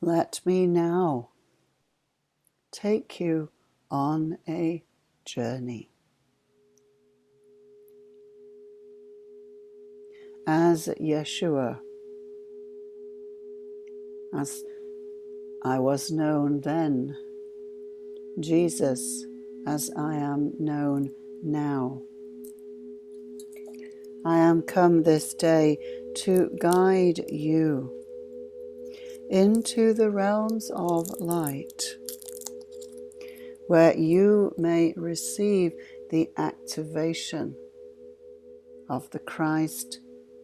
Let me now take you on a journey. As Yeshua, as I was known then, Jesus, as I am known now. I am come this day to guide you into the realms of light, where you may receive the activation of the Christ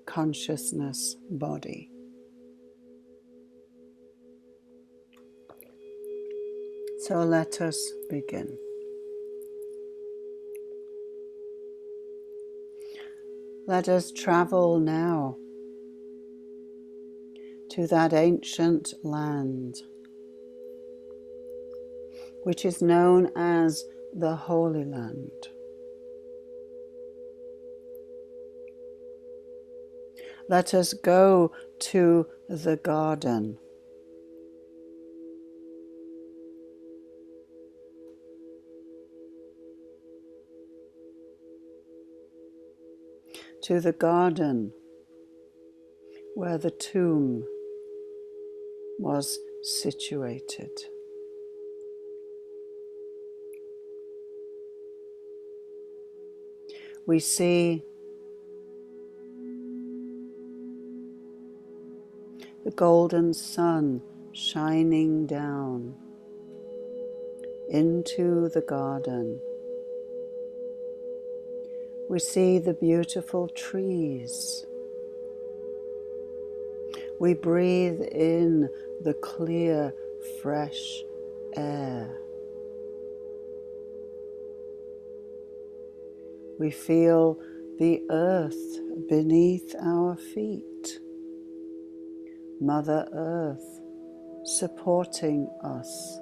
consciousness body. So let us begin. Let us travel now to that ancient land, which is known as the Holy Land. Let us go to the garden. To the garden where the tomb was situated. We see the golden sun shining down into the garden. We see the beautiful trees. We breathe in the clear, fresh air. We feel the earth beneath our feet. Mother Earth supporting us,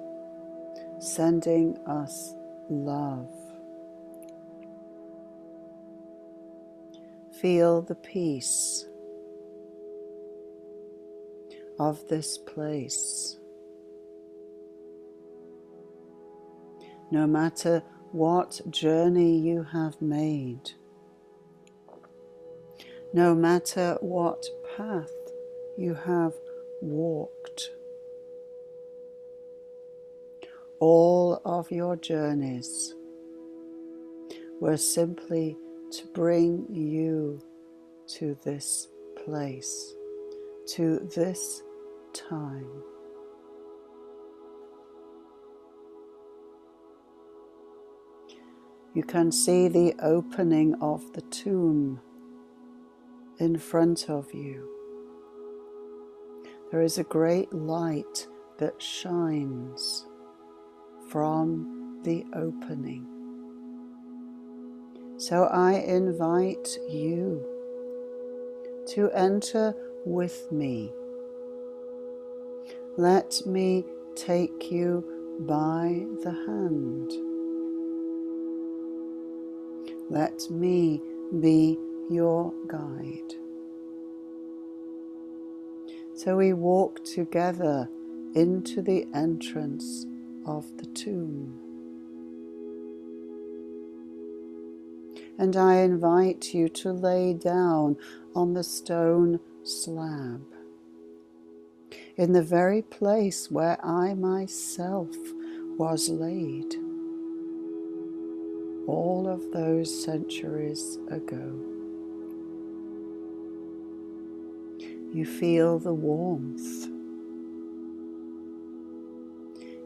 sending us love. Feel the peace of this place. No matter what journey you have made, no matter what path you have walked, all of your journeys were simply to bring you to this place, to this time. You can see the opening of the tomb in front of you. There is a great light that shines from the opening. So I invite you to enter with me. Let me take you by the hand. Let me be your guide. So we walk together into the entrance of the tomb. And I invite you to lay down on the stone slab, in the very place where I myself was laid all of those centuries ago. You feel the warmth.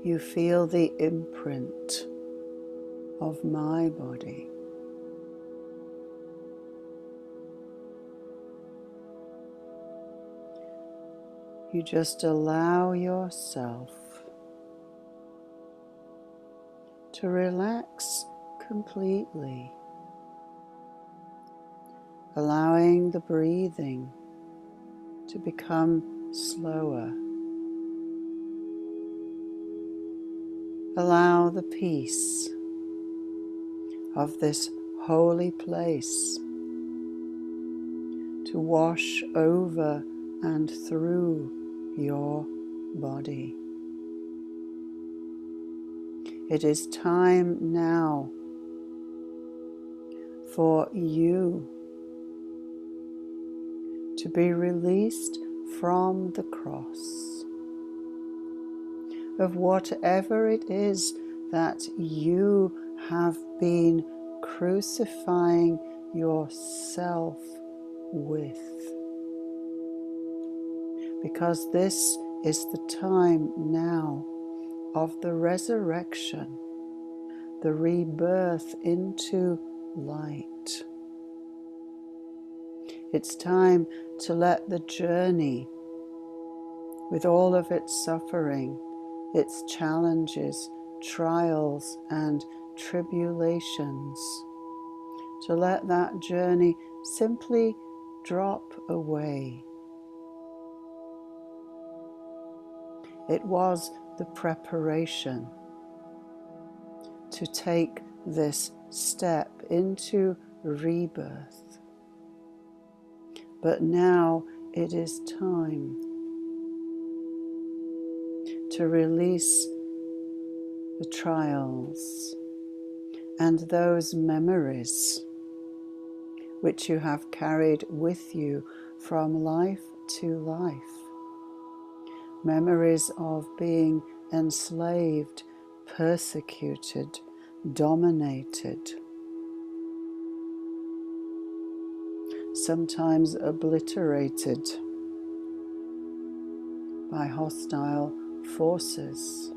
You feel the imprint of my body. You just allow yourself to relax completely, allowing the breathing to become slower. Allow the peace of this holy place to wash over and through your body. It is time now for you to be released from the cross of whatever it is that you have been crucifying yourself with. Because this is the time now of the resurrection, the rebirth into light. It's time to let the journey, with all of its suffering, its challenges, trials, and tribulations, to let that journey simply drop away. It was the preparation to take this step into rebirth. But now it is time to release the trials and those memories which you have carried with you from life to life. Memories of being enslaved, persecuted, dominated, sometimes obliterated by hostile forces.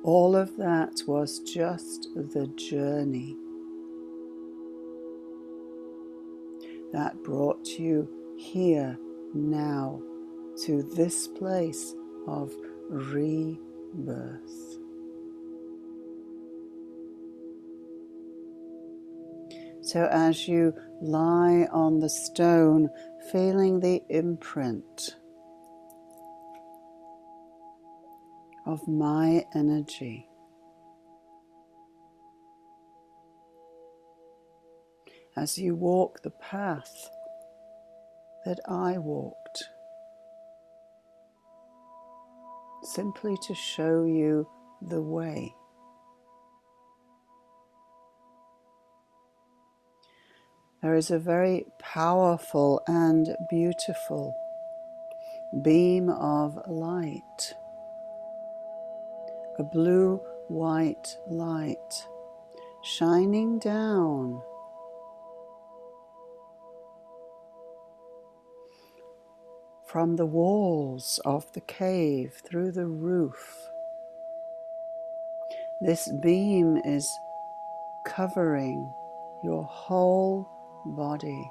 All of that was just the journey that brought you here now to this place of rebirth. So as you lie on the stone, feeling the imprint of my energy, as you walk the path that I walked, simply to show you the way. There is a very powerful and beautiful beam of light, a blue-white light shining down from the walls of the cave through the roof. This beam is covering your whole body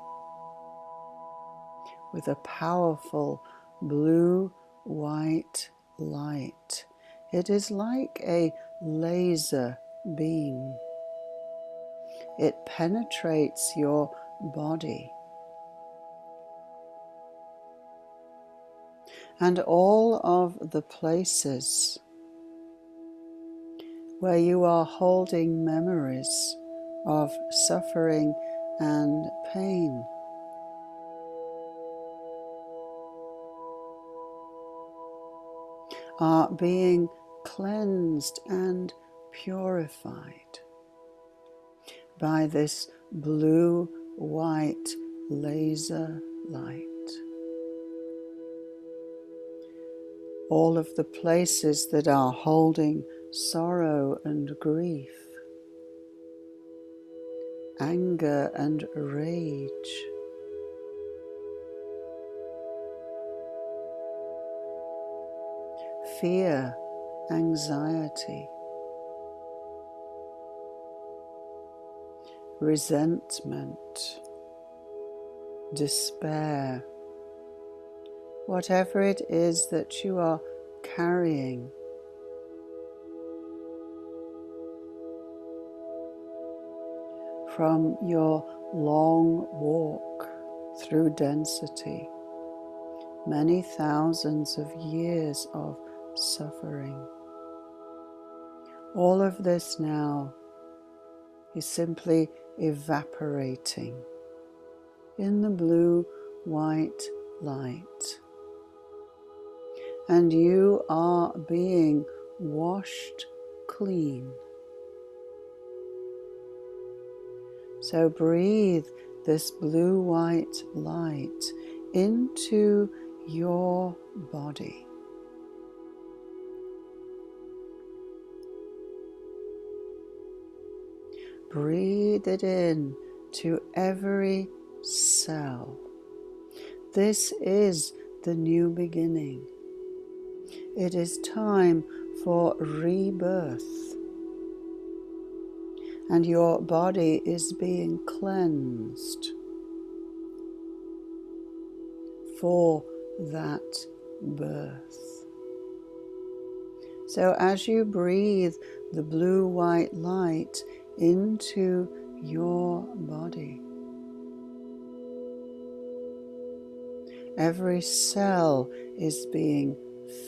with a powerful blue-white light. It is like a laser beam. It penetrates your body. And all of the places where you are holding memories of suffering and pain are being cleansed and purified by this blue-white laser light. All of the places that are holding sorrow and grief, anger and rage, fear, anxiety, resentment, despair, whatever it is that you are carrying, from your long walk through density, many thousands of years of suffering. All of this now is simply evaporating in the blue-white light. and you are being washed clean. So breathe this blue-white light into your body. Breathe it in to every cell. This is the new beginning. It is time for rebirth. And your body is being cleansed for that birth. So as you breathe the blue-white light into your body, every cell is being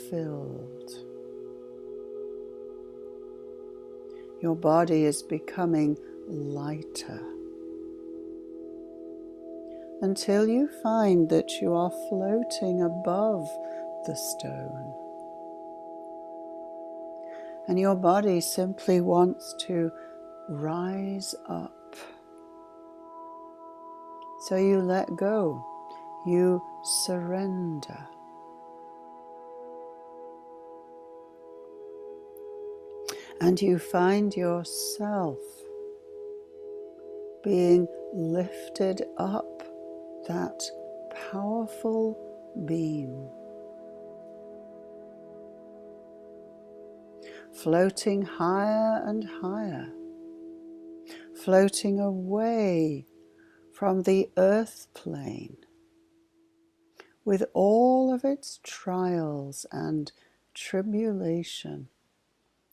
filled. Your body is becoming lighter until you find that you are floating above the stone. And your body simply wants to rise up. So you let go, you surrender. And you find yourself being lifted up that powerful beam, floating higher and higher, floating away from the earth plane with all of its trials and tribulation,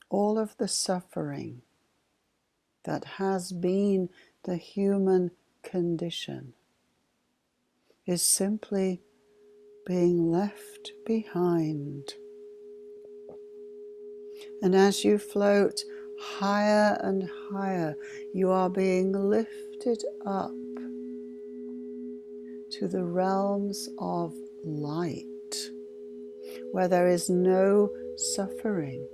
all of the suffering that has been the human condition is simply being left behind. And as you float higher and higher, you are being lifted up to the realms of light, where there is no suffering,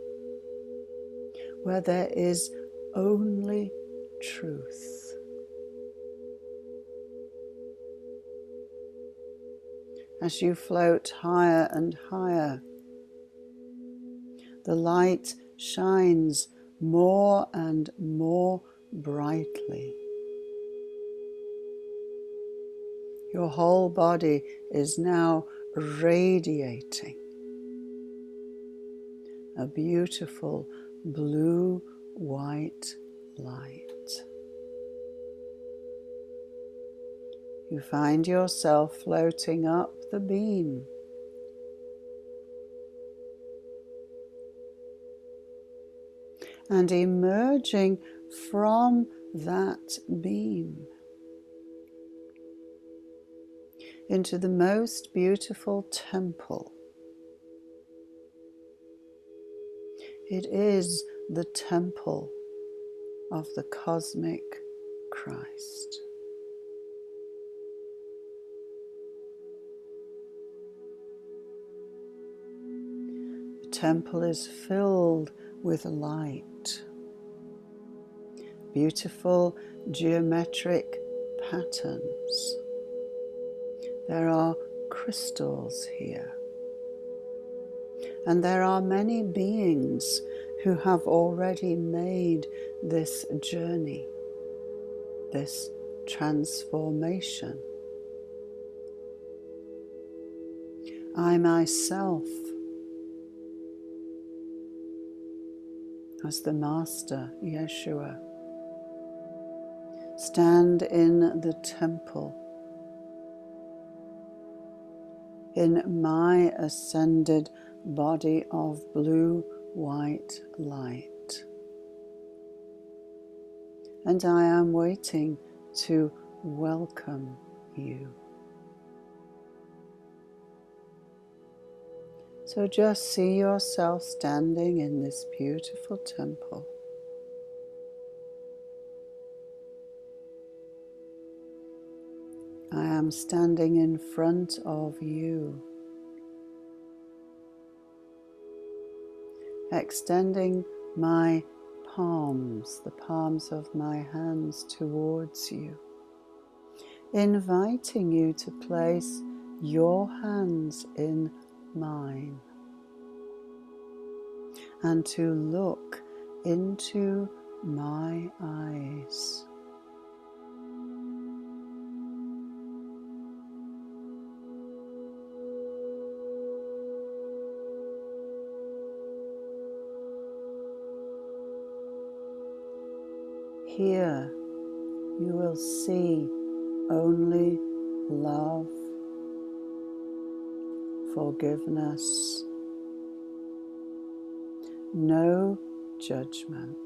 where there is only truth. As you float higher and higher, the light shines more and more brightly. Your whole body is now radiating a beautiful blue-white light. You find yourself floating up the beam, and emerging from that beam into the most beautiful temple. It is the temple of the cosmic Christ. The temple is filled with light, beautiful geometric patterns. There are crystals here, and there are many beings who have already made this journey, this transformation. I myself, as the Master Yeshua, stand in the temple in my ascended body of blue-white light. And I am waiting to welcome you. So just see yourself standing in this beautiful temple. I am standing in front of you. extending my palms, the palms of my hands towards you, inviting you to place your hands in mine and to look into my eyes. Here you will see only love, forgiveness, no judgment.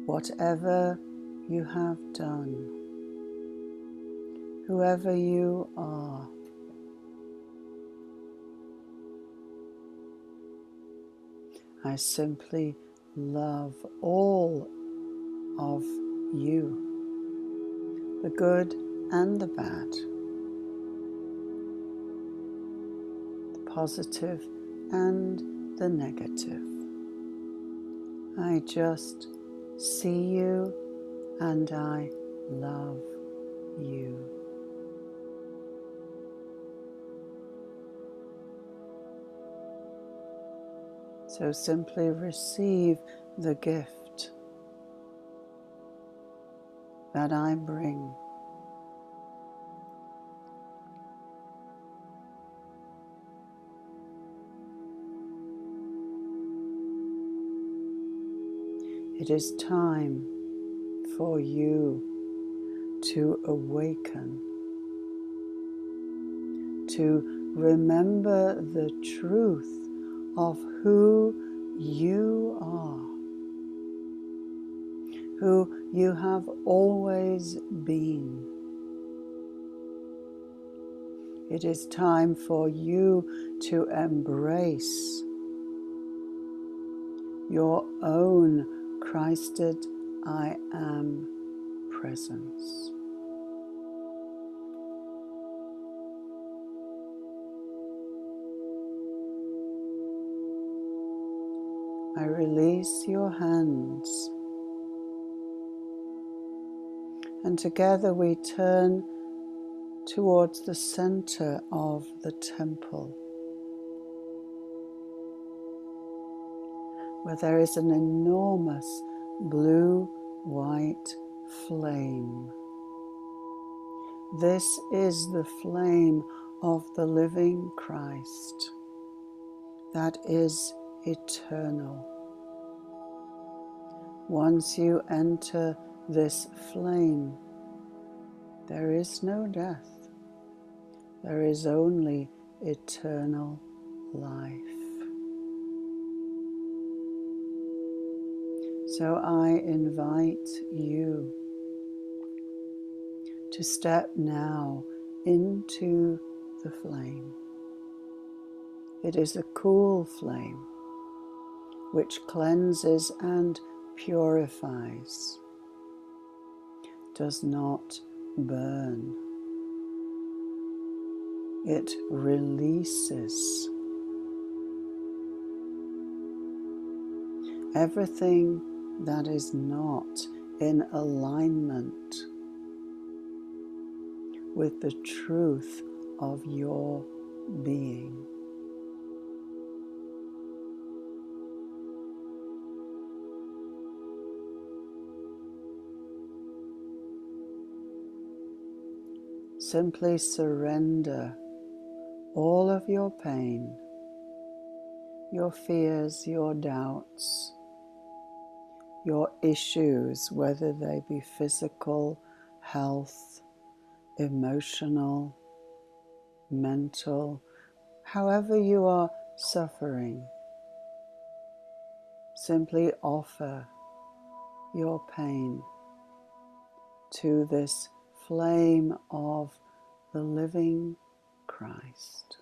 Whatever you have done, whoever you are, I simply love all of you, the good and the bad, the positive and the negative. I just see you and I love you. So simply receive the gift that I bring. It is time for you to awaken, to remember the truth of who you are, who you have always been. It is time for you to embrace your own Christed I Am presence. I release your hands, and together we turn towards the center of the temple, where there is an enormous blue-white flame. This is the flame of the living Christ that is eternal. Once you enter this flame, there is no death. There is only eternal life. So I invite you to step now into the flame. It is a cool flame which cleanses and purifies, does not burn. It releases everything that is not in alignment with the truth of your being. Simply surrender all of your pain, your fears, your doubts, your issues, whether they be physical, health, emotional, mental, however you are suffering. Simply offer your pain to this flame of the living Christ.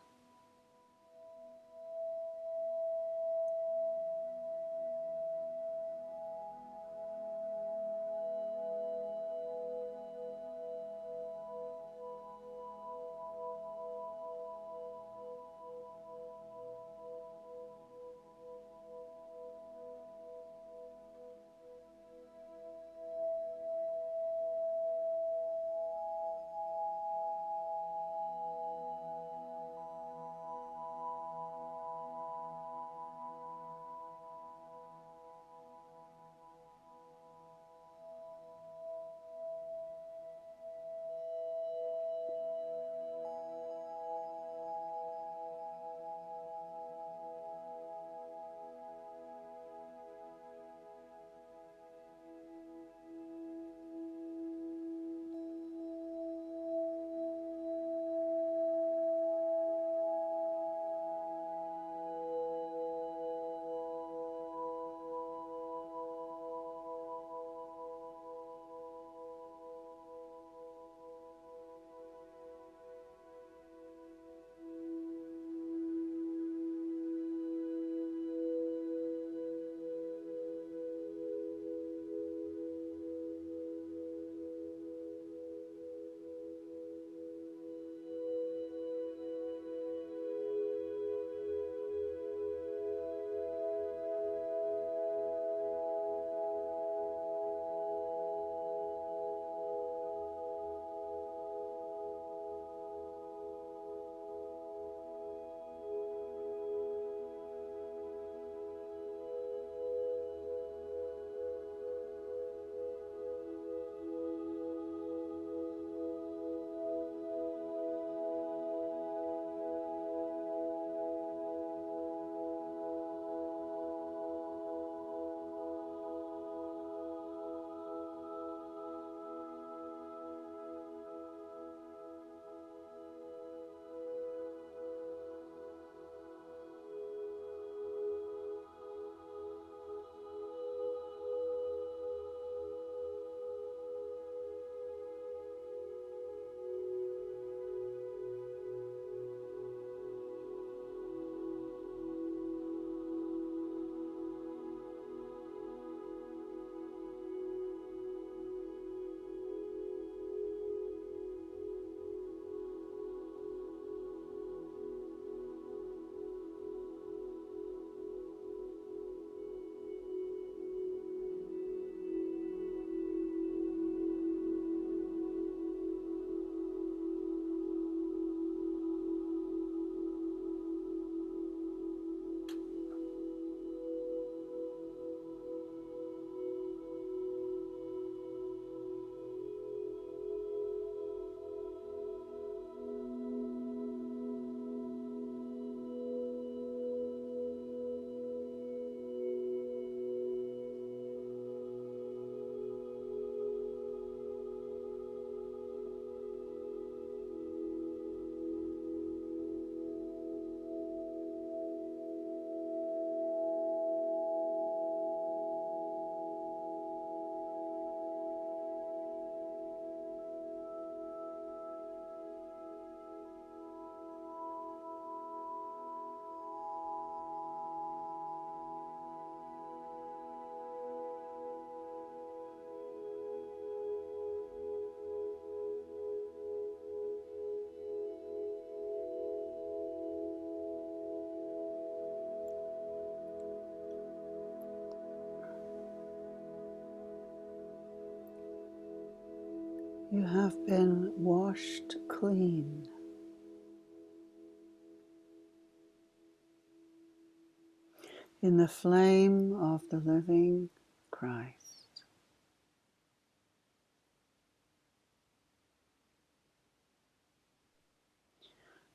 You have been washed clean. In the flame of the living Christ.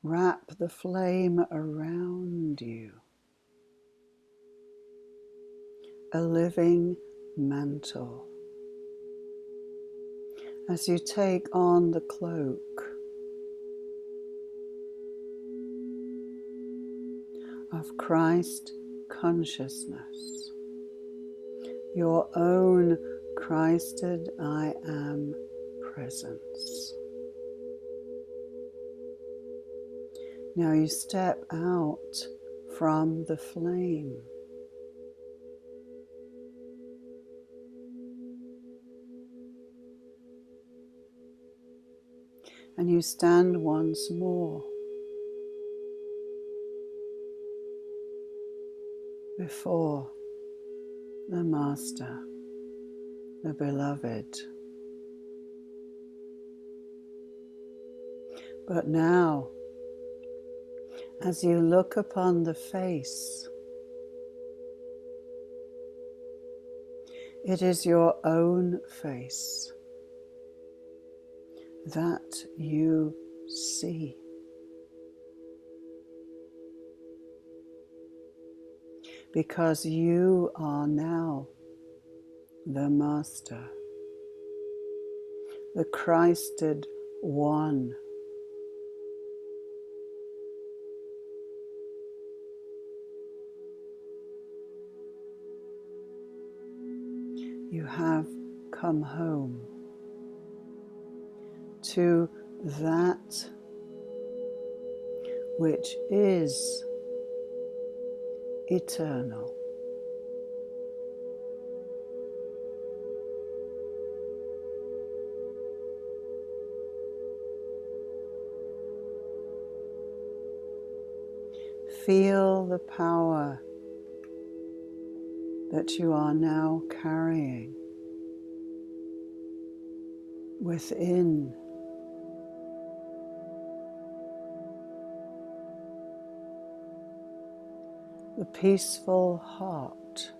Wrap the flame around you, a living mantle, as you take on the cloak of Christ consciousness, your own Christed I Am presence. Now you step out from the flame. And you stand once more before the Master, the Beloved. But now, as you look upon the face, it is your own face that you see. Because you are now the Master, the Christed One. You have come home to that which is eternal. Feel the power that you are now carrying within. The peaceful heart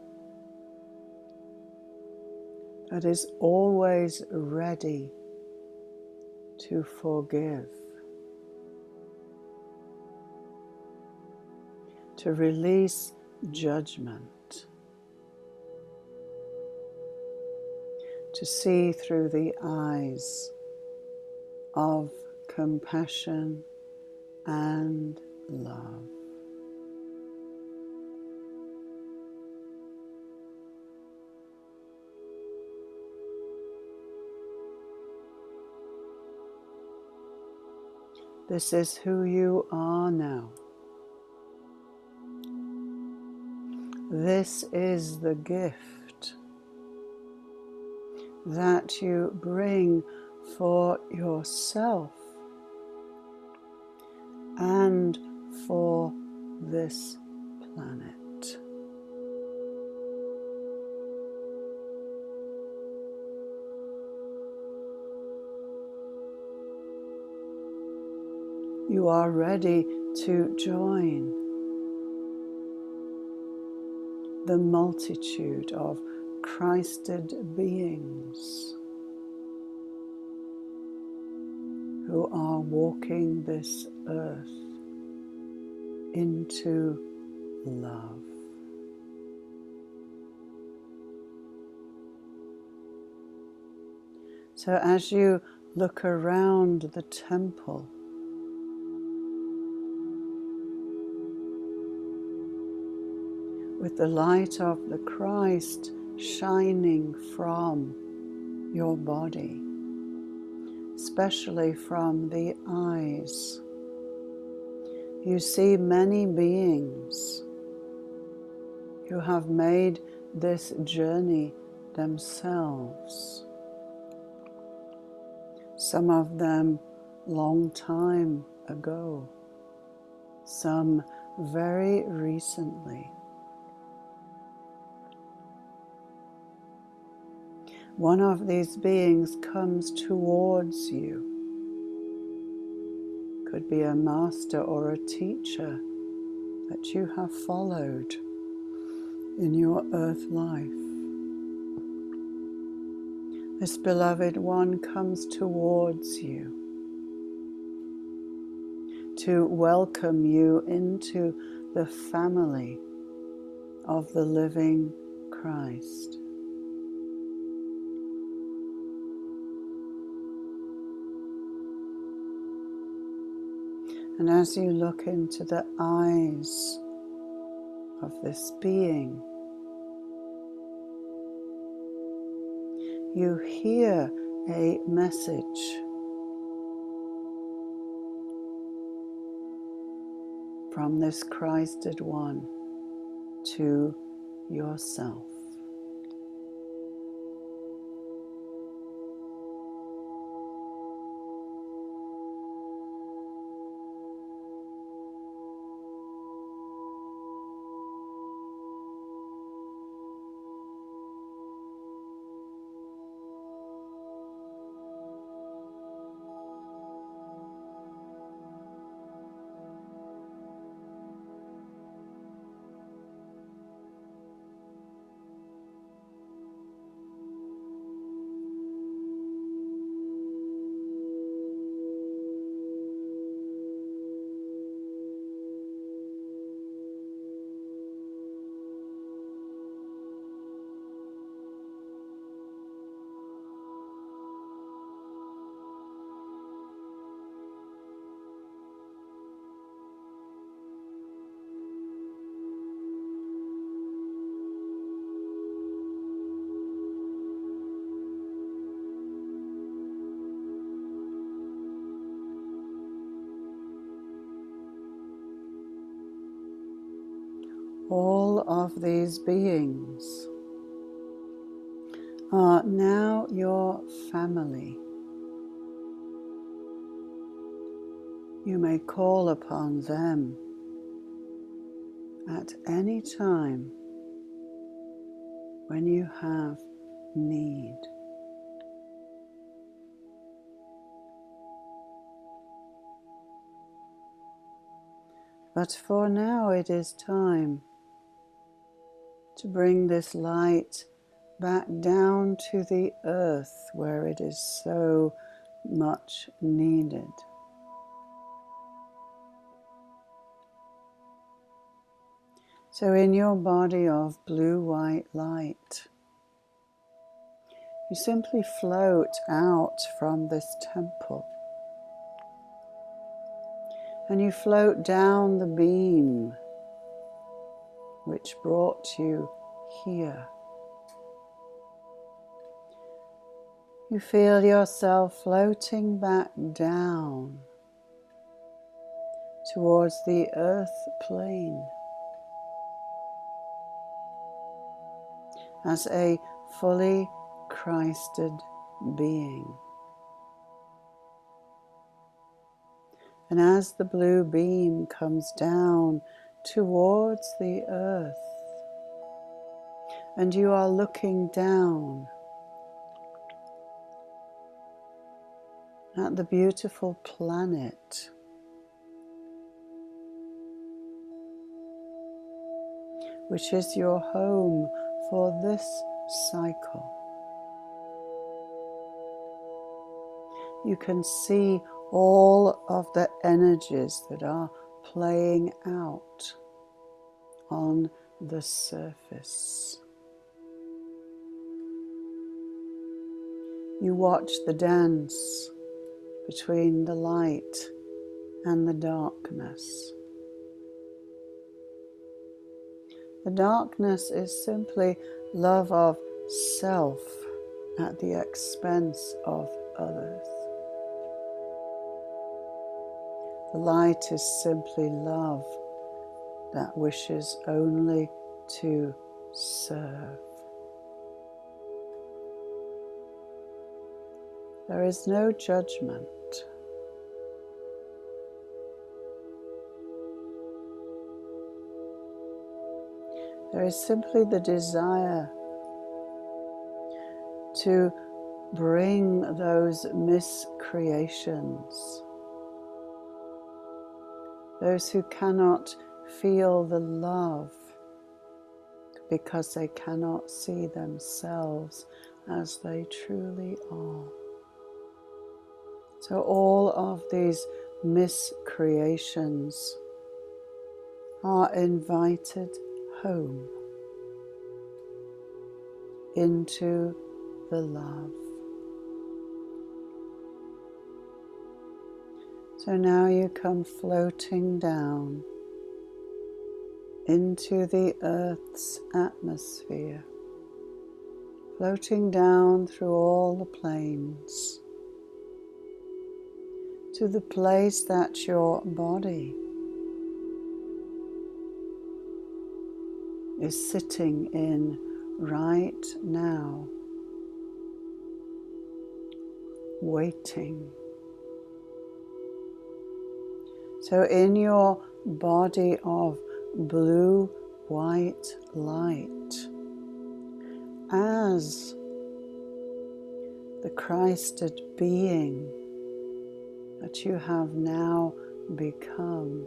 that is always ready to forgive, to release judgment, to see through the eyes of compassion and love. This is who you are now. This is the gift that you bring for yourself and for this planet. You are ready to join the multitude of Christed beings who are walking this earth into love. So as you look around the temple, with the light of the Christ shining from your body, especially from the eyes, you see many beings who have made this journey themselves. Some of them long time ago, some very recently. one of these beings comes towards you. Could be a master or a teacher that you have followed in your earth life. This beloved one comes towards you to welcome you into the family of the living Christ. And as you look into the eyes of this being, you hear a message from this Christed one to yourself. All of these beings are now your family. You may call upon them at any time when you have need. But for now it is time to bring this light back down to the earth where it is so much needed. So in your body of blue-white light, you simply float out from this temple and you float down the beam which brought you here. You feel yourself floating back down towards the earth plane as a fully Christed being. And as the blue beam comes down towards the earth, and you are looking down at the beautiful planet, which is your home for this cycle. You can see all of the energies that are playing out on the surface. You watch the dance between the light and the darkness. The darkness is simply love of self at the expense of others. The light is simply love that wishes only to serve. There is no judgment. There is simply the desire to bring those miscreations, those who cannot feel the love because they cannot see themselves as they truly are. So all of these miscreations are invited home into the love. So now you come floating down into the earth's atmosphere, floating down through all the planes to the place that your body is sitting in right now, waiting. So in your body of blue-white light, as the Christed being that you have now become,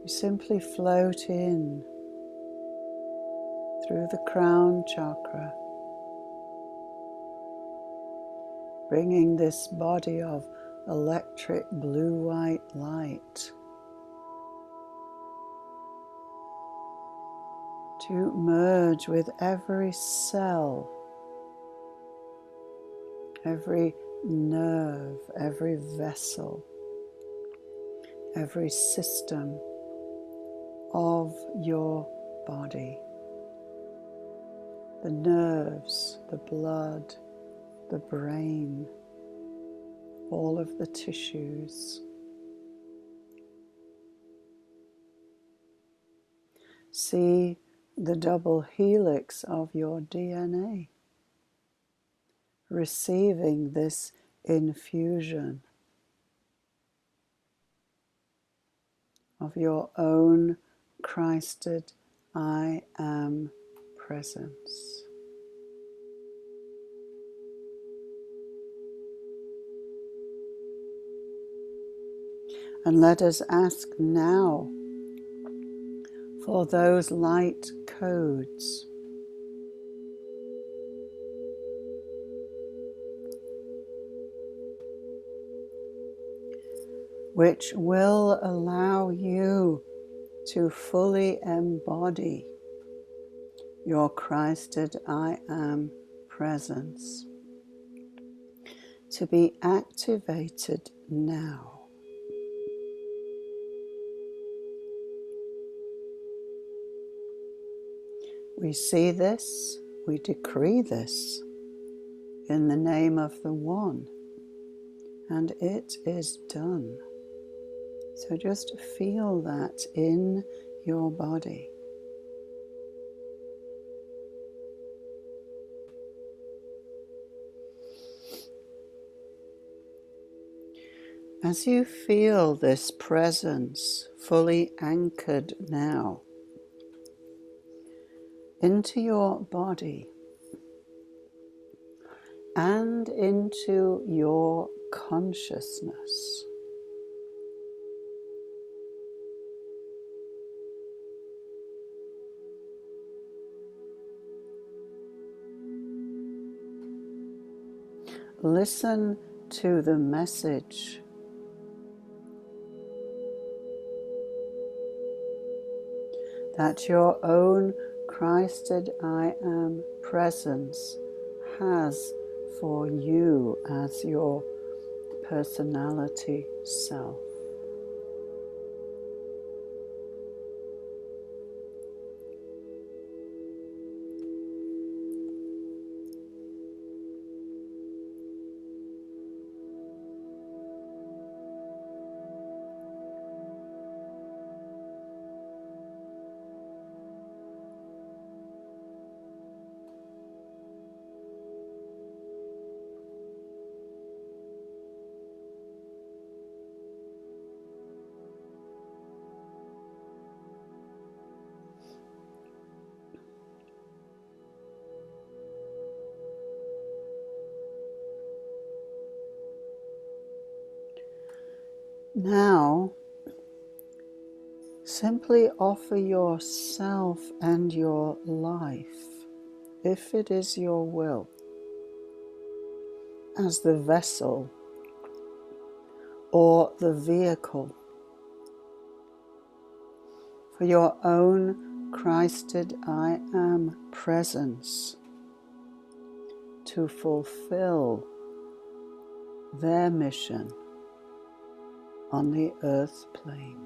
you simply float in through the crown chakra, bringing this body of electric blue-white light to merge with every cell, every nerve, every vessel, every system of your body. The nerves, the blood, the brain, all of the tissues. See the double helix of your DNA receiving this infusion of your own Christed I am presence. And let us ask now for those light codes which will allow you to fully embody your Christed I am presence, to be activated now. We see this, we decree this in the name of the One, and it is done. So just feel that in your body. As you feel this presence fully anchored now into your body and into your consciousness, listen to the message that your own Christed I am presence has for you as your personality self. Now, simply offer yourself and your life, if it is your will, as the vessel or the vehicle for your own Christed I Am presence to fulfill their mission on the earth plane.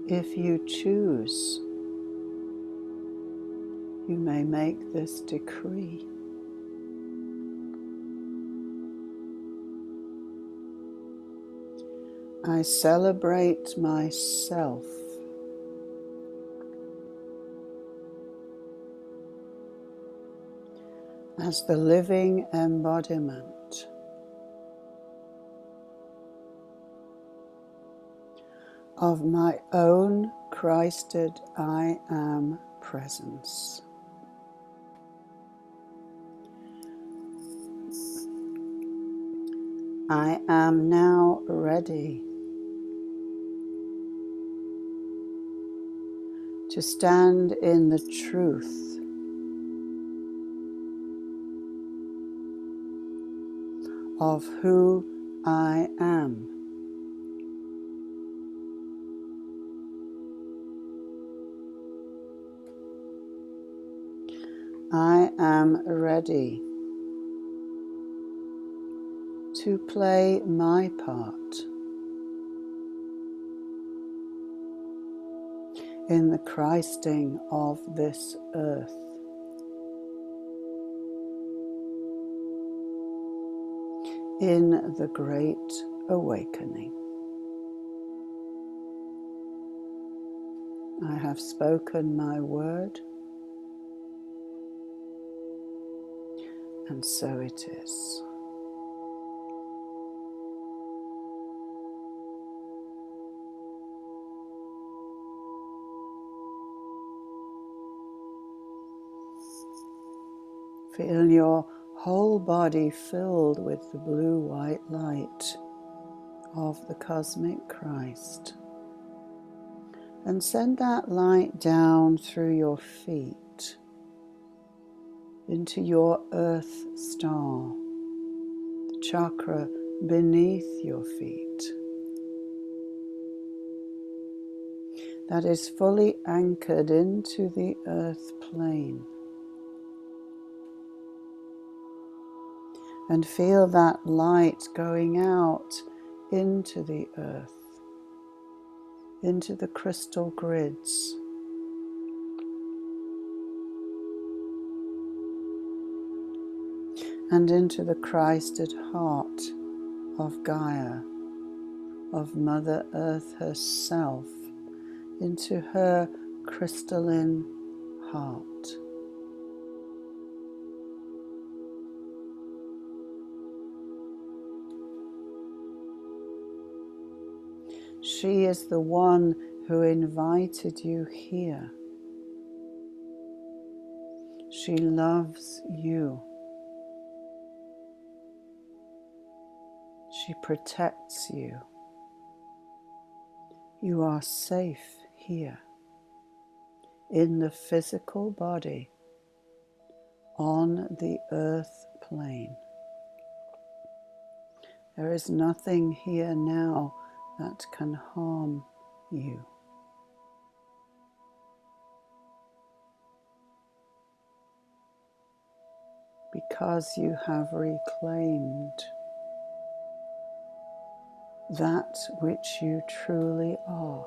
If you choose, you may make this decree. I celebrate myself as the living embodiment of my own Christed I Am presence. I am now ready to stand in the truth of who I am. I am ready to play my part in the Christing of this earth. In the Great Awakening. I have spoken my word, and so it is. Feel your whole body filled with the blue-white light of the cosmic Christ. And send that light down through your feet into your earth star, the chakra beneath your feet, that is fully anchored into the earth plane. And feel that light going out into the earth, into the crystal grids, and into the Christed heart of Gaia, of Mother Earth herself, into her crystalline heart. She is the one who invited you here. She loves you. She protects you. You are safe here, in the physical body, on the earth plane. There is nothing here now that can harm you. Because you have reclaimed that which you truly are.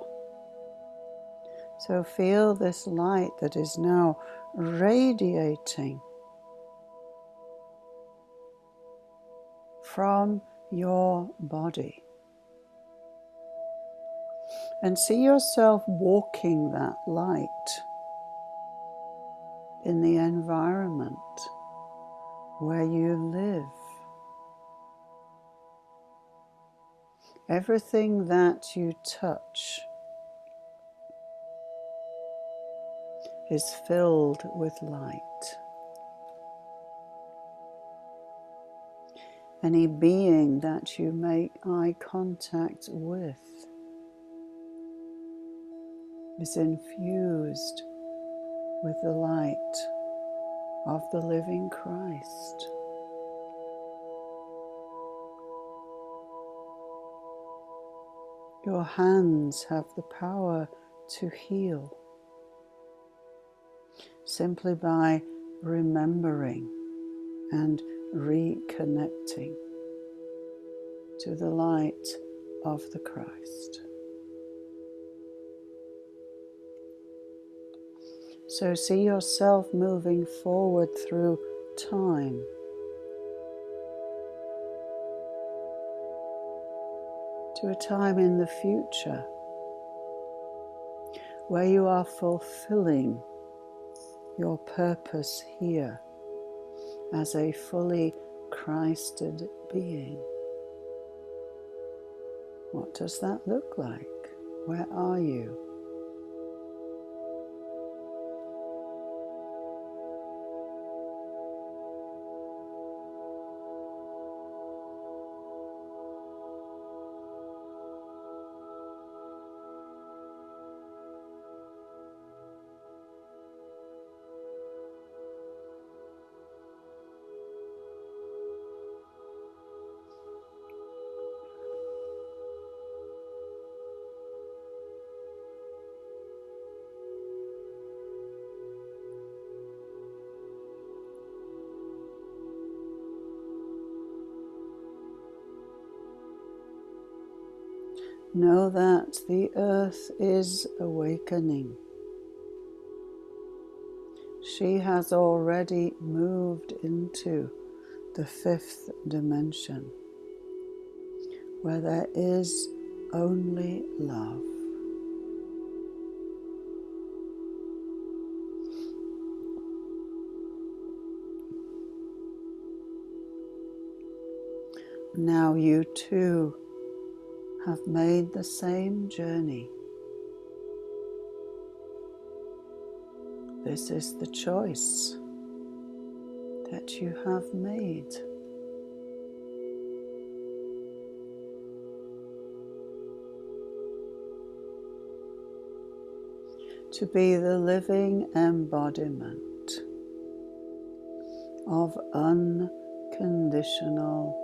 So feel this light that is now radiating from your body. And see yourself walking that light in the environment where you live. Everything that you touch is filled with light. Any being that you make eye contact with is infused with the light of the living Christ. Your hands have the power to heal simply by remembering and reconnecting to the light of the Christ. So see yourself moving forward through time, to a time in the future where you are fulfilling your purpose here as a fully Christed being. What does that look like? Where are you? Know that the earth is awakening. She has already moved into the fifth dimension, where there is only love. Now you too have made the same journey. This is the choice that you have made. To be the living embodiment of unconditional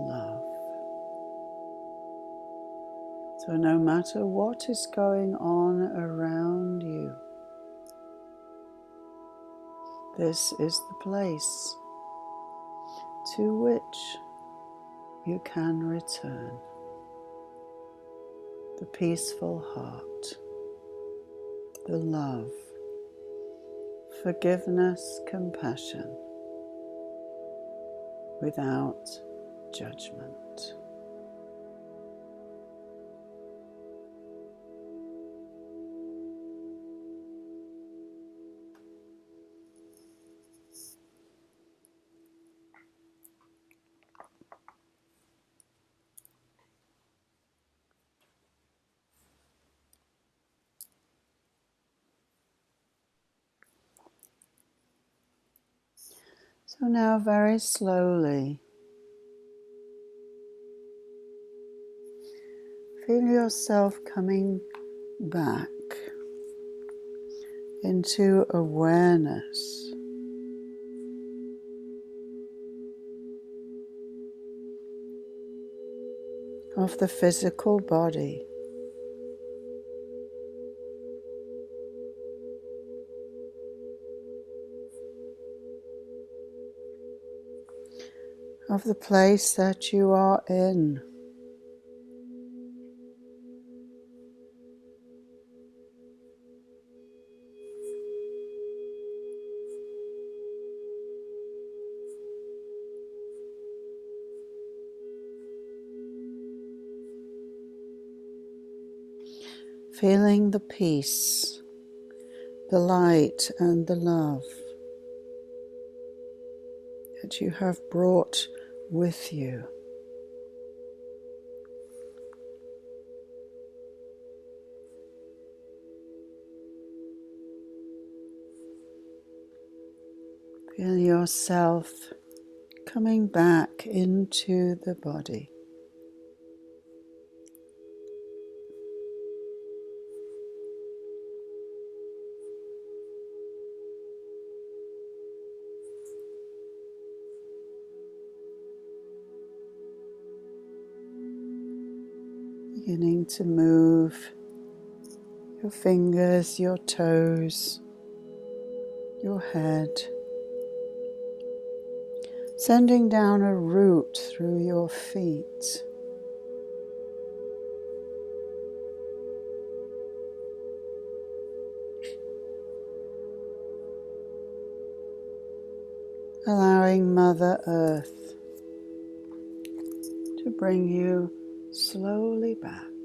love. So no matter what is going on around you, this is the place to which you can return. The peaceful heart, the love, forgiveness, compassion, without judgment. So now very slowly, feel yourself coming back into awareness of the physical body. Of the place that you are in. feeling the peace, the light and the love that you have brought with you. Feel yourself coming back into the body. Beginning to move your fingers, your toes, your head, sending down a route through your feet, allowing Mother Earth to bring you slowly back.